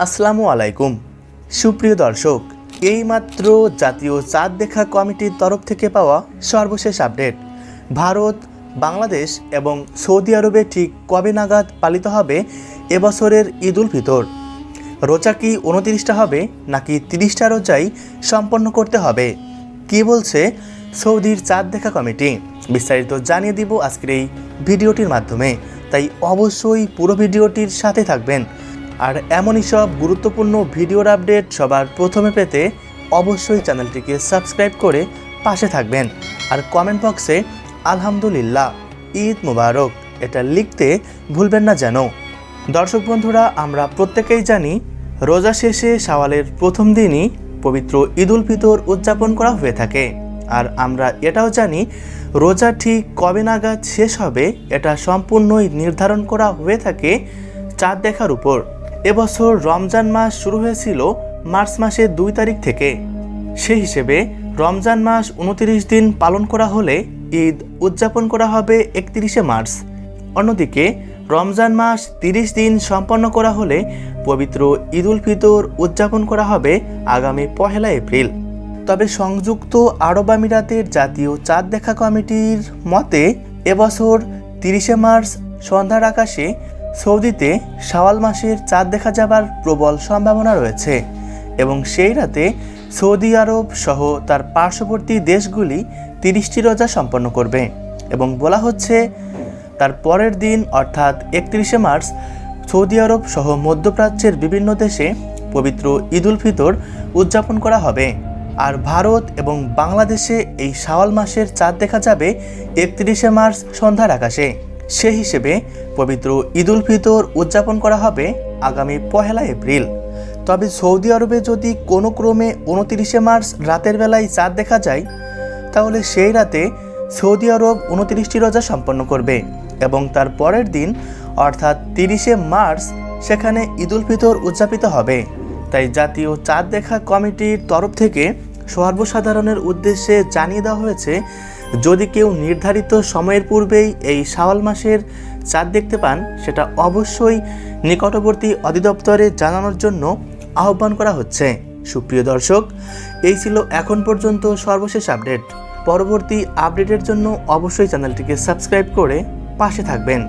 আসসালামু আলাইকুম সুপ্রিয় দর্শক, এইমাত্র জাতীয় চাঁদ দেখা কমিটির তরফ থেকে পাওয়া সর্বশেষ আপডেট। ভারত, বাংলাদেশ এবং সৌদি আরবে ঠিক কবে নাগাদ পালিত হবে এবছরের ঈদ উল ফিতর? রোজা কি 29টা হবে নাকি 30টা রোজাই সম্পন্ন করতে হবে? কি বলছে সৌদির চাঁদ দেখা কমিটি? বিস্তারিত জানিয়ে দিব আজকের এই ভিডিওটির মাধ্যমে, তাই অবশ্যই পুরো ভিডিওটির সাথে থাকবেন। আর এমনই সব গুরুত্বপূর্ণ ভিডিওর আপডেট সবার প্রথমে পেতে অবশ্যই চ্যানেলটিকে সাবস্ক্রাইব করে পাশে থাকবেন। আর কমেন্ট বক্সে আলহামদুলিল্লাহ, ঈদ মুবারক এটা লিখতে ভুলবেন না যেন। দর্শক বন্ধুরা, আমরা প্রত্যেকেই জানি রোজা শেষে শাওয়ালের প্রথম দিনই পবিত্র ঈদ উল ফিতর উদযাপন করা হয়ে থাকে। আর আমরা এটাও জানি রোজা ঠিক কবে নাগাদ শেষ হবে এটা সম্পূর্ণই নির্ধারণ করা হয়ে থাকে চাঁদ দেখার উপর। এবছর রমজান মাস শুরু হয়েছিল মার্চ মাসের 2 তারিখ থেকে। সেই হিসেবে রমজান মাস 29 দিন পালন করা হলে ঈদ উদযাপন করা হবে 31শে মার্চ। অন্যদিকে রমজান মাস 30 দিন সম্পন্ন করা হলে পবিত্র ঈদ উল ফিতর উদযাপন করা হবে আগামী 1 এপ্রিল। তবে সংযুক্ত আরব আমিরাতের জাতীয় চাঁদ দেখা কমিটির মতে এবছর 30শে মার্চ সন্ধ্যার আকাশে সৌদিতে শাওয়াল মাসের চাঁদ দেখা যাবার প্রবল সম্ভাবনা রয়েছে এবং সেই রাতে সৌদি আরব সহ তার পার্শ্ববর্তী দেশগুলি 30টি রোজা সম্পন্ন করবে এবং বলা হচ্ছে তার পরের দিন অর্থাৎ 31শে মার্চ সৌদি আরব সহ মধ্যপ্রাচ্যের বিভিন্ন দেশে পবিত্র ঈদ উল ফিতর উদযাপন করা হবে। আর ভারত এবং বাংলাদেশে এই শাওয়াল মাসের চাঁদ দেখা যাবে 31শে মার্চ সন্ধ্যার আকাশে। সেই হিসেবে পবিত্র ঈদ উল ফিতর উদযাপন করা হবে আগামী 1 এপ্রিল। তবে সৌদি আরবে যদি কোনো ক্রমে 29শে মার্চ রাতের বেলায় চাঁদ দেখা যায়, তাহলে সেই রাতে সৌদি আরব 29টি রোজা সম্পন্ন করবে এবং তার পরের দিন অর্থাৎ 30শে মার্চ সেখানে ঈদ উল ফিতর উদযাপিত হবে। তাই জাতীয় চাঁদ দেখা কমিটির তরফ থেকে সর্বসাধারণের উদ্দেশ্যে জানিয়ে দেওয়া হয়েছে, যদি কেউ নির্ধারিত সময়ের পূর্বেই এই শাওয়াল মাসের চাঁদ দেখতে পান, সেটা অবশ্যই নিকটবর্তী অধিদপ্তরে জানানোর জন্য আহ্বান করা হচ্ছে। সুপ্রিয় দর্শক, এই ছিল এখন পর্যন্ত সর্বশেষ আপডেট। পরবর্তী আপডেটের জন্য অবশ্যই চ্যানেলটিকে সাবস্ক্রাইব করে পাশে থাকবেন।